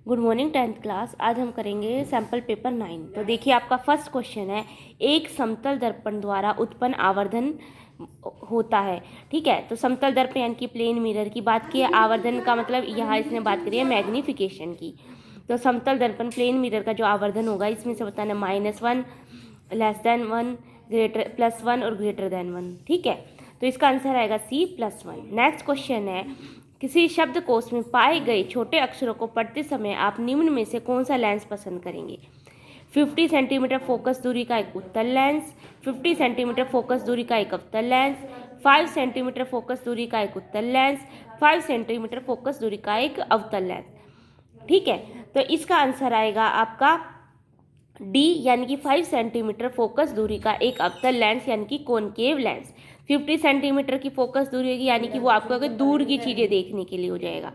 Good morning 10th class. आज हम करेंगे सैम्पल पेपर 9। तो देखिए आपका फर्स्ट क्वेश्चन है, एक समतल दर्पण द्वारा उत्पन्न आवर्धन होता है। ठीक है, तो समतल दर्पण यानी कि प्लेन मिरर की बात की है, आवर्धन का मतलब यहाँ इसने बात करी है मैग्नीफिकेशन की। तो समतल दर्पण प्लेन मिरर का जो आवर्धन होगा इसमें से बताना -1, <1, ग्रेटर +1 और >1। ठीक है, तो इसका आंसर आएगा C +1। नेक्स्ट क्वेश्चन है, किसी शब्दकोश में पाए गए छोटे अक्षरों को पढ़ते समय आप निम्न में से कौन सा लेंस पसंद करेंगे? 50 सेंटीमीटर फोकस दूरी का एक उत्तल लेंस, 50 सेंटीमीटर फोकस दूरी का एक अवतल लेंस, 5 सेंटीमीटर फोकस दूरी का एक उत्तल लेंस, 5 सेंटीमीटर फोकस दूरी का एक अवतल लेंस। ठीक है, तो इसका आंसर आएगा आपका डी यानी कि 5 सेंटीमीटर फोकस दूरी का एक अवतल लेंस यानी कि कॉनकेव लेंस। 50 सेंटीमीटर की फोकस दूरी होगी यानी कि वो आपको अगर दूर की चीज़ें देखने के लिए हो जाएगा।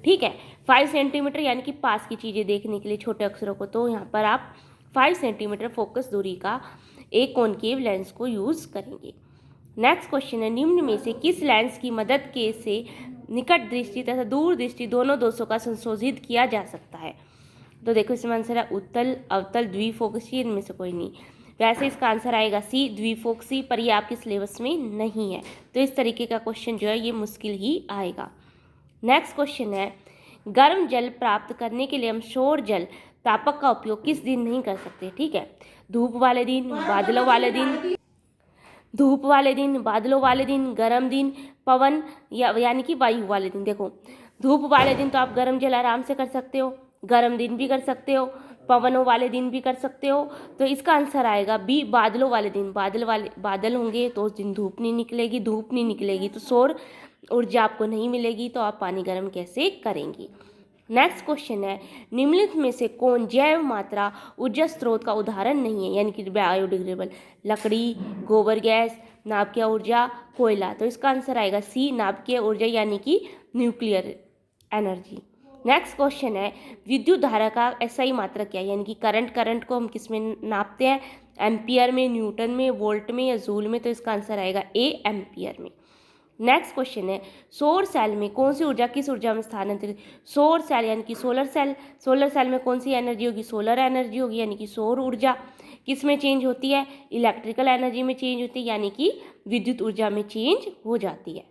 ठीक है, 5 सेंटीमीटर यानी कि पास की चीज़ें देखने के लिए छोटे अक्षरों को, तो यहाँ पर आप 5 सेंटीमीटर फोकस दूरी का एक कॉनकेव लेंस को यूज़ करेंगे। नेक्स्ट क्वेश्चन है, निम्न में से किस लेंस की मदद के से निकट दृष्टि तथा दूर दृष्टि दोनों दोषों का संशोधित किया जा सकता है? तो देखो इसमें आंसर है उत्तल, अवतल, द्विफोकसी, इनमें से कोई नहीं। वैसे इसका आंसर आएगा सी द्विफोकसी, पर ये आपके सिलेबस में नहीं है, तो इस तरीके का क्वेश्चन जो है ये मुश्किल ही आएगा। नेक्स्ट क्वेश्चन है, गर्म जल प्राप्त करने के लिए हम सौर जल तापक का उपयोग किस दिन नहीं कर सकते? ठीक है, धूप वाले दिन, बादलों वाले दिन, धूप वाले दिन, बादलों वाले दिन, गर्म दिन, पवन यानी कि वायु वाले दिन। देखो धूप वाले दिन तो आप गर्म जल आराम से कर सकते हो, गर्म दिन भी कर सकते हो, पवनों वाले दिन भी कर सकते हो, तो इसका आंसर आएगा बी बादलों वाले दिन। बादल होंगे तो उस दिन धूप नहीं निकलेगी, धूप नहीं निकलेगी तो सौर ऊर्जा आपको नहीं मिलेगी, तो आप पानी गर्म कैसे करेंगी? नेक्स्ट क्वेश्चन है, निम्नलिखित में से कौन जैव मात्रा ऊर्जा स्रोत का उदाहरण नहीं है यानी कि बायोडिग्रेडेबल? लकड़ी, गोबर गैस, नाभिकीय ऊर्जा, कोयला। तो इसका आंसर आएगा सी नाभिकीय ऊर्जा यानी कि न्यूक्लियर एनर्जी। नेक्स्ट क्वेश्चन है, विद्युत धारा का एसआई मात्रक क्या है यानी कि करंट को हम किस में नापते हैं? एम्पियर में, न्यूटन में, वोल्ट में या जूल में? तो इसका आंसर आएगा ए एम्पियर में। नेक्स्ट क्वेश्चन है, सौर सेल में कौन सी ऊर्जा किस ऊर्जा में स्थानांतरित? सौर सेल यानी कि सोलर सेल में कौन सी एनर्जी होगी? सोलर एनर्जी होगी यानी कि सौर ऊर्जा। किस में चेंज होती है? इलेक्ट्रिकल एनर्जी में चेंज होती है यानी कि विद्युत ऊर्जा में चेंज हो जाती है।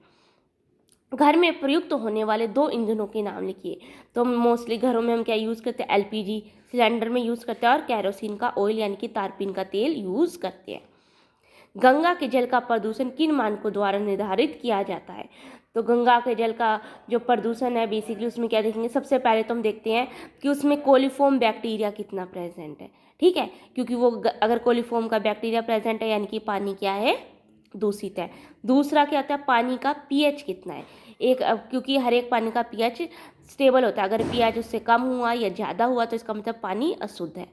घर में प्रयुक्त होने वाले 2 ईंधनों के नाम लिखिए। तो मोस्टली घरों में हम क्या यूज़ करते हैं? एलपीजी सिलेंडर में यूज़ करते हैं और कैरोसिन का ऑयल यानी कि तारपीन का तेल यूज़ करते हैं। गंगा के जल का प्रदूषण किन मानकों द्वारा निर्धारित किया जाता है? तो गंगा के जल का जो प्रदूषण है बेसिकली उसमें क्या देखेंगे? सबसे पहले तो हम देखते हैं कि उसमें कोलिफॉर्म बैक्टीरिया कितना प्रेजेंट है। ठीक है, क्योंकि वो अगर कोलिफॉर्म का बैक्टीरिया प्रेजेंट है यानी कि पानी क्या है? दूषित है। दूसरा क्या होता है? पानी का पीएच कितना है? क्योंकि हर एक पानी का पीएच स्टेबल होता है, अगर पीएच उससे कम हुआ या ज़्यादा हुआ तो इसका मतलब पानी अशुद्ध है।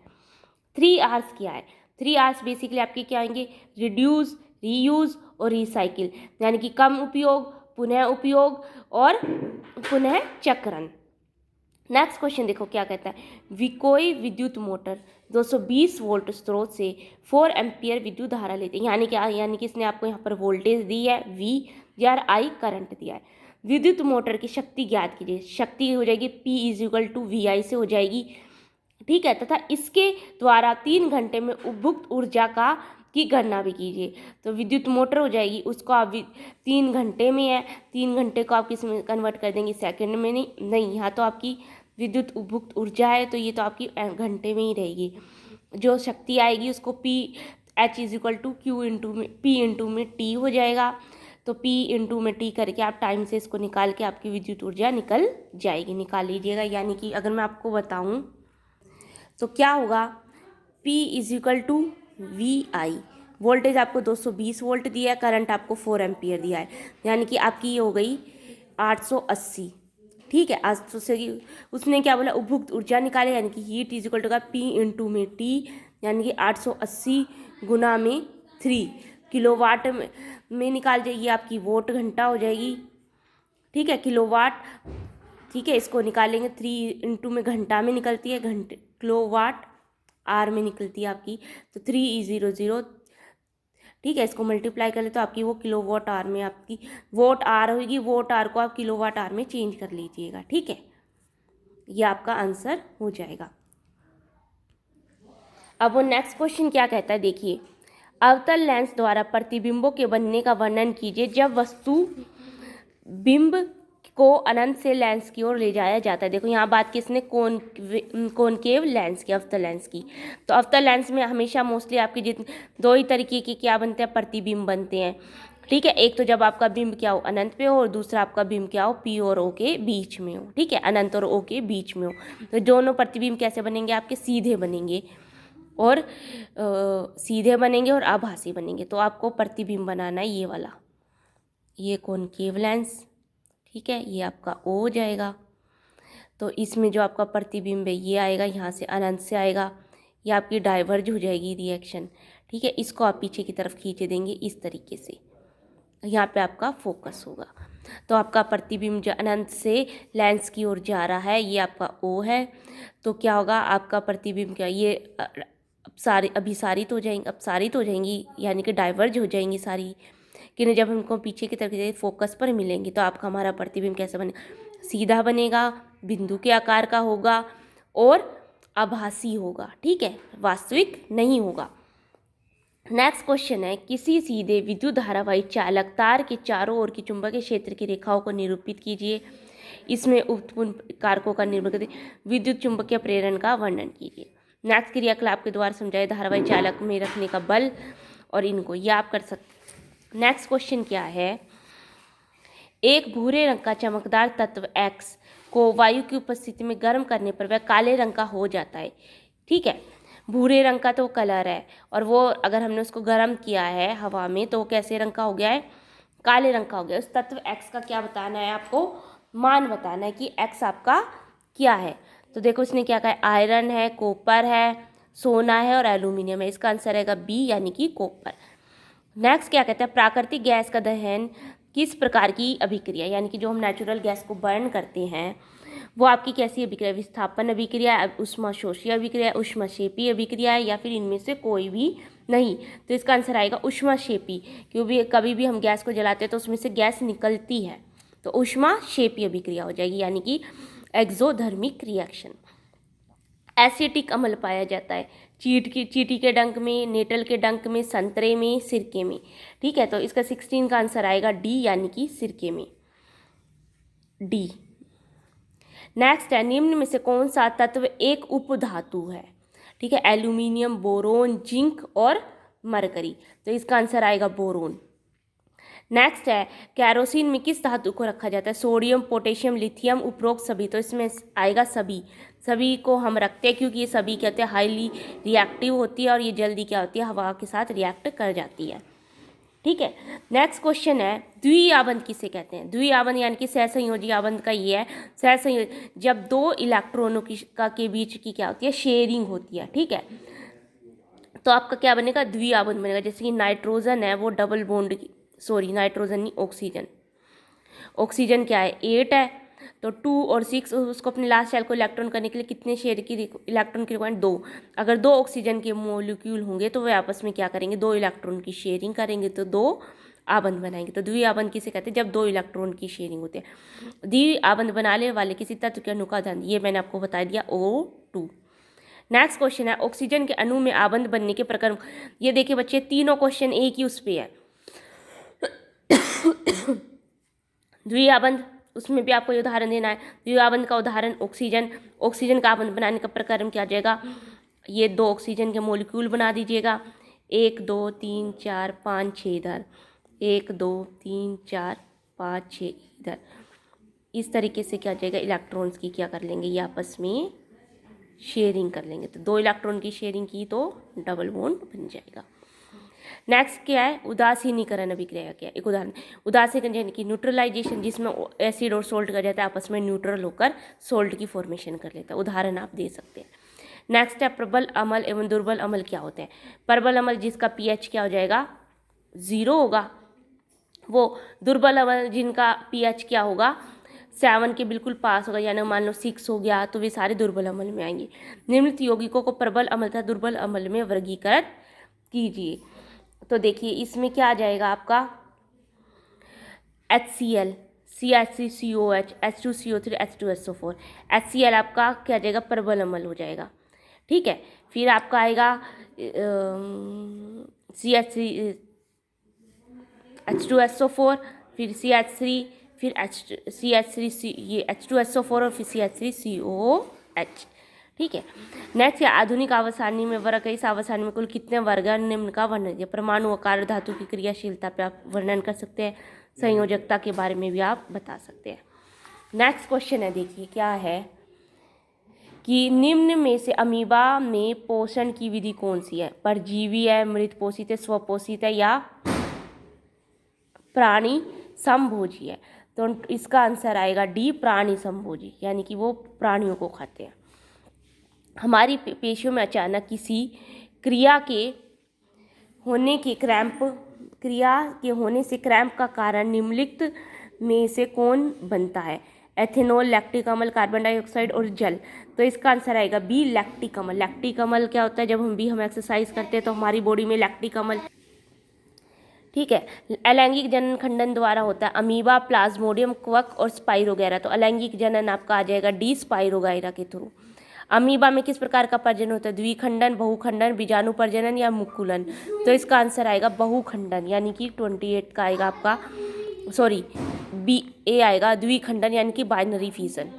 3 R's क्या है? 3 R's बेसिकली आपके क्या आएंगे? रिड्यूस, रीयूज और रिसाइकिल, यानी कि कम उपयोग, पुनः उपयोग और पुनः चक्रण। नेक्स्ट क्वेश्चन देखो क्या कहता है, कोई विद्युत मोटर 220 वोल्ट स्रोत से 4 एम्पियर विद्युत धारा लेते हैं, यानी क्या? यानी कि इसने आपको यहाँ पर वोल्टेज दी है V या I करंट दिया है। विद्युत मोटर की शक्ति ज्ञात कीजिए। शक्ति हो जाएगी P = VI से हो जाएगी। ठीक है, तथा इसके द्वारा 3 घंटे में उपभुक्त ऊर्जा की गणना भी कीजिए। तो विद्युत मोटर हो जाएगी, उसको आप 3 घंटे में है, 3 घंटे को आप किस में कन्वर्ट कर देंगे? सेकंड में नहीं, यहाँ तो आपकी विद्युत उपभुक्त ऊर्जा है तो ये तो आपकी घंटे में ही रहेगी। जो शक्ति आएगी उसको H = Q में T हो जाएगा। तो P × T करके आप टाइम से इसको निकाल के आपकी विद्युत ऊर्जा निकल जाएगी। निकाल लीजिएगा, यानी कि अगर मैं आपको बताऊँ तो क्या होगा? P = VI। वोल्टेज आपको 220 वोल्ट दिया है, करंट आपको 4 एम्पियर दिया है, यानी कि आपकी ये हो गई 880। ठीक है, 800 से उसने क्या बोला? उपभुक्त ऊर्जा निकाले, यानी कि हीट = P × T, यानी कि 880 गुना में 3 किलोवाट में निकाल जाइए, आपकी वोट घंटा हो जाएगी। ठीक है, किलोवाट। ठीक है, इसको निकालेंगे 3 × में घंटा में निकलती है, घंटे किलोवाट आर में निकलती है आपकी, तो 300। ठीक है, इसको मल्टीप्लाई कर ले तो आपकी वो किलोवाट आर में आपकी वोट आर होगी। वोट आर को आप किलोवाट आर में चेंज कर लीजिएगा। ठीक है, ये आपका आंसर हो जाएगा। अब वो नेक्स्ट क्वेश्चन क्या कहता है, देखिए, अवतल लेंस द्वारा प्रतिबिंबों के बनने का वर्णन कीजिए जब वस्तु बिंब को अनंत से लेंस की ओर ले जाया जाता है। देखो यहाँ बात किसने, कॉनकेव लेंस की, अवतल लेंस की। तो अवतल लेंस में हमेशा मोस्टली आपके जितने दो ही तरीके की क्या बनते हैं, प्रतिबिंब बनते हैं, ठीक है। एक तो जब आपका बिंब क्या हो, अनंत पे हो, और दूसरा आपका बिंब क्या हो, पी और ओ के बीच में हो, ठीक है, अनंत और ओ के बीच में हो। तो दोनों प्रतिबिंब कैसे बनेंगे, आपके सीधे बनेंगे और सीधे बनेंगे और आभासी बनेंगे। तो आपको प्रतिबिंब बनाना है ये वाला, ये कॉनकेव लेंस, ठीक है, ये आपका ओ हो जाएगा। तो इसमें जो आपका प्रतिबिंब है ये आएगा, यहाँ से अनंत से आएगा, ये आपकी डाइवर्ज हो जाएगी रिएक्शन, ठीक है। इसको आप पीछे की तरफ खींचे देंगे इस तरीके से, यहाँ पे आपका फोकस होगा। तो आपका प्रतिबिंब जो अनंत से लेंस की ओर जा रहा है ये आपका ओ है। तो क्या होगा, आपका प्रतिबिंब क्या, ये अभिसारित हो जाएंगी, अपसारित हो जाएंगी, यानी कि डाइवर्ज हो जाएंगी सारी, कि जब हमको पीछे की तरफ फोकस पर मिलेंगी तो आपका हमारा प्रतिबिंब कैसा बनेगा, सीधा बनेगा, बिंदु के आकार का होगा और आभासी होगा, ठीक है, वास्तविक नहीं होगा। नेक्स्ट क्वेश्चन है, किसी सीधे विद्युत धारावाही चालक तार के चारों ओर की चुंबकीय क्षेत्र की रेखाओं को निरूपित कीजिए। इसमें उत्पन्न कारकों का निर्माण करते विद्युत चुंबकीय प्रेरण का वर्णन कीजिए। नेक्स्ट क्रियाकलाप के द्वारा समझाए धारावाही चालक में रखने का बल और इनको ये आप कर सकते। नेक्स्ट क्वेश्चन क्या है, एक भूरे रंग का चमकदार तत्व X को वायु की उपस्थिति में गर्म करने पर वह काले रंग का हो जाता है, ठीक है। भूरे रंग का तो कलर है, और वो अगर हमने उसको गर्म किया है हवा में तो वो कैसे रंग का हो गया है, काले रंग का हो गया। उस तत्व X का क्या बताना है, आपको मान बताना है कि X आपका क्या है। तो देखो इसने क्या कहा है, आयरन है, कॉपर है, सोना है और एल्यूमिनियम है। इसका आंसर रहेगा बी, यानी कि कॉपर। नेक्स्ट क्या कहते हैं, प्राकृतिक गैस का दहन किस प्रकार की अभिक्रिया, यानी कि जो हम नेचुरल गैस को बर्न करते हैं वो आपकी कैसी अभिक्रिया, विस्थापन अभिक्रिया, ऊष्माशोषी अभिक्रिया, ऊष्माक्षेपी अभिक्रिया है, या फिर इनमें से कोई भी नहीं। तो इसका आंसर आएगा ऊष्माक्षेपी, क्योंकि कभी भी हम गैस को जलाते हैं तो उसमें से गैस निकलती है, तो ऊष्माक्षेपी अभिक्रिया हो जाएगी, यानी कि एक्सोथर्मिक रिएक्शन। एसिटिक अम्ल पाया जाता है चींटी के डंक में, नेटल के डंक में, संतरे में, सिरके में, ठीक है। तो इसका 16 का आंसर आएगा डी, यानी कि सिरके में, डी। नेक्स्ट है, निम्न में से कौन सा तत्व एक उपधातु है, ठीक है, एल्यूमिनियम, बोरोन, जिंक और मरकरी। तो इसका आंसर आएगा बोरोन। नेक्स्ट है, कैरोसिन में किस धातु को रखा जाता है, सोडियम, पोटेशियम, लिथियम, उपरोक्त सभी। तो इसमें आएगा सभी, सभी को हम रखते हैं क्योंकि ये सभी कहते हैं हाईली रिएक्टिव होती है और ये जल्दी क्या होती है, हवा के साथ रिएक्ट कर जाती है, ठीक है। नेक्स्ट क्वेश्चन है, द्विआबंध किसे कहते हैं, द्विआबंध यानी कि सहसंयोजी आबंध का ये है, सहसंयोजी जब दो इलेक्ट्रॉनों की के बीच की क्या होती है, शेयरिंग होती है, ठीक है। तो आपका क्या बनेगा, द्विआबंध बनेगा। जैसे कि नाइट्रोजन है वो डबल बॉन्ड की, सॉरी नाइट्रोजन नहीं, ऑक्सीजन, ऑक्सीजन क्या है 8 है, तो 2 और 6 उसको अपने लास्ट शेल को इलेक्ट्रॉन करने के लिए कितने शेयर की इलेक्ट्रॉन की रिक्वायरमेंट 2। अगर 2 ऑक्सीजन के मॉलिक्यूल होंगे तो वे आपस में क्या करेंगे, 2 इलेक्ट्रॉन की शेयरिंग करेंगे, तो 2 आबंध बनाएंगे। तो द्विआबंध किसे कहते हैं, जब 2 इलेक्ट्रॉन की शेयरिंग होती है। द्विआबंध बनाने वाले किसी तत्व के अणु का आधार, ये मैंने आपको बता दिया O2। नेक्स्ट क्वेश्चन है, ऑक्सीजन के अणु में आबंध बनने के प्रक्रम। ये देखिए बच्चे, तीनों क्वेश्चन एक ही उस पे है। द्विआबंध, उसमें भी आपको उदाहरण देना है। द्विआबंध का उदाहरण ऑक्सीजन, ऑक्सीजन का आबंध बनाने का प्रक्रम क्या जाएगा, ये 2 ऑक्सीजन के मॉलिक्यूल बना दीजिएगा, 1 2 3 4 5 6 इधर, 1 2 3 4 5 6 इधर। इस तरीके से क्या जाएगा, इलेक्ट्रॉन्स की क्या कर लेंगे, ये आपस में शेयरिंग कर लेंगे। तो 2 इलेक्ट्रॉन की शेयरिंग की तो डबल बॉन्ड बन जाएगा। नेक्स्ट क्या है, उदासीनीकरण अभिक्रिया क्या है, एक उदाहरण, उदासीकरण यानी कि न्यूट्रलाइजेशन, जिसमें एसिड और सोल्ट का जाता है आपस में न्यूट्रल होकर सोल्ट की फॉर्मेशन कर लेता है। उदाहरण आप दे सकते हैं। नेक्स्ट है, प्रबल अम्ल एवं दुर्बल अम्ल क्या होते हैं। प्रबल अम्ल जिसका पीएच क्या हो जाएगा 0 होगा, वो दुर्बल अम्ल जिनका पीएच क्या होगा 7 के बिल्कुल पास होगा, यानी मान लो 6 हो गया, तो वे सारे दुर्बल अम्ल में आएंगे। निम्नलिखित यौगिकों को प्रबल अम्ल तथा दुर्बल अम्ल में वर्गीकृत कीजिए। तो देखिए इसमें क्या आ जाएगा आपका HCl, CH3COH, H2CO3, H2SO4, HCl आपका क्या आ जाएगा, प्रबल अम्ल हो जाएगा। ठीक है, फिर आपका आएगा CH3 H2SO4, फिर CH3, फिर CH3 ये H2SO4 और फिर CH3COOH। ठीक है, नेक्स्ट है आधुनिक आवर्त सारणी में वर्ग है। इस आवर्त सारणी में कुल कितने वर्ग हैं, निम्न का वर्णन कीजिए। परमाणु आकार धातु की क्रियाशीलता पे आप वर्णन कर सकते हैं, संयोजकता के बारे में भी आप बता सकते हैं। नेक्स्ट क्वेश्चन है, देखिए क्या है कि निम्न में से अमीबा में पोषण की विधि कौन सी है, परजीवी है, मृत पोषित है, स्वपोषित है या प्राणी समभोजी है। तो इसका आंसर आएगा डी, प्राणी समभोजी, यानी कि वो प्राणियों को खाते हैं। हमारी पेशियों में अचानक किसी क्रिया के होने से क्रैम्प का कारण निम्नलिखित में से कौन बनता है, एथेनॉल, लैक्टिक अम्ल, कार्बन डाइऑक्साइड और जल। तो इसका आंसर आएगा बी, लैक्टिक अम्ल। लैक्टिक अम्ल क्या होता है, जब हम एक्सरसाइज करते हैं तो हमारी बॉडी में लैक्टिक अम्ल, ठीक है, अलैंगिक जनन खंडन द्वारा होता है, अमीबा, प्लाज्मोडियम, क्वक और स्पाइरोगैरा। तो अलैंगिक जनन आपका आ जाएगा डी, स्पाइरोगैरा के थ्रू। अमीबा में किस प्रकार का प्रजनन होता है, द्विखंडन, बहुखंडन, बीजाणु प्रजनन या मुकुलन। तो इसका आंसर आएगा बहुखंडन, यानी कि 28 का आएगा आपका, सॉरी बी ए आएगा, द्विखंडन यानी कि बाइनरी फिजन।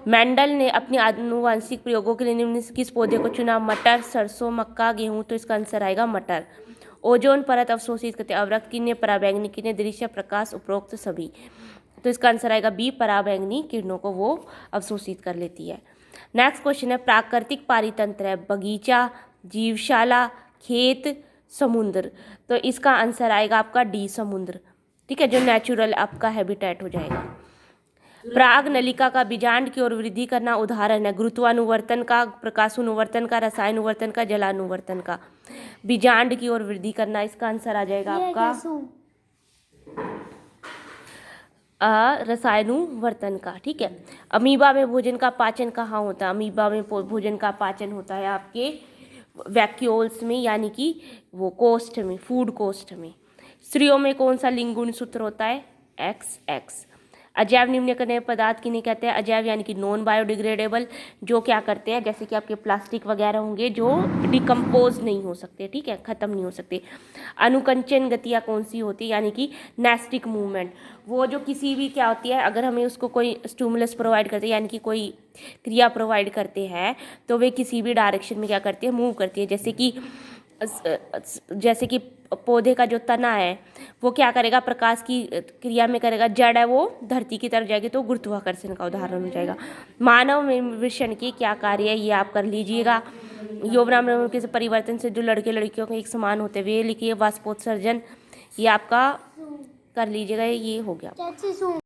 मेंडल ने अपने आनुवांशिक प्रयोगों के लिए निम्न किस पौधे को चुना, मटर, सरसों, मक्का, गेहूं। तो इसका आंसर आएगा मटर। ओजोन परत अवशोषित करते, अवरक्त किरणें, पराबैंगनी किरणें, दृश्य प्रकाश, उपरोक्त सभी। तो इसका आंसर आएगा बी, पराबैंगनी किरणों को वो अवशोषित कर लेती है। नेक्स्ट क्वेश्चन है, प्राकृतिक पारितंत्र है बगीचा, जीवशाला, खेत, समुद्र। तो इसका आंसर आएगा आपका डी, समुद्र। ठीक है, जो नेचुरल आपका हैबिटेट हो जाएगा। प्राग नलिका का बीजांड की ओर वृद्धि करना उदाहरण है, गुरुत्वानुवर्तन का, प्रकाशानुवर्तन का, रसायनुवर्तन का, जलानुवर्तन का। बीजांड की ओर वृद्धि करना, इसका आंसर आ जाएगा आपका रसायनुवर्तन का। ठीक है, अमीबा में भोजन का पाचन कहाँ होता है, अमीबा में भोजन का पाचन होता है आपके वैक्यूल्स में, यानी कि वो कोष्ठ में, फूड कोष्ठ में। स्त्रियों में कौन सा लिंग गुणसूत्र होता है, XX। अजैव निम्नकरणीय पदार्थ किन्हें कहते हैं, अजैव यानी कि नॉन बायोडिग्रेडेबल, जो क्या करते हैं, जैसे कि आपके प्लास्टिक वगैरह होंगे जो डिकम्पोज नहीं हो सकते, ठीक है, ख़त्म नहीं हो सकते। अनुकंचन गतियाँ कौन सी होती है, यानी कि नेस्टिक मूवमेंट, वो जो किसी भी क्या होती है, अगर हमें उसको कोई स्टिमुलस प्रोवाइड करते हैं, यानी कि कोई क्रिया प्रोवाइड करते हैं, तो वे किसी भी डायरेक्शन में क्या करती है, मूव करती है। जैसे कि पौधे का जो तना है वो क्या करेगा, प्रकाश की क्रिया में करेगा, जड़ है वो धरती की तरफ जाएगी, तो गुरुत्वाकर्षण का उदाहरण हो जाएगा। मानव में विषण की क्या कार्य है, ये आप कर लीजिएगा। यौवनावृत्ति के परिवर्तन से जो लड़के लड़कियों के एक समान होते हैं वे लिखिए। वाष्पोत्सर्जन ये आपका कर लीजिएगा, ये हो गया।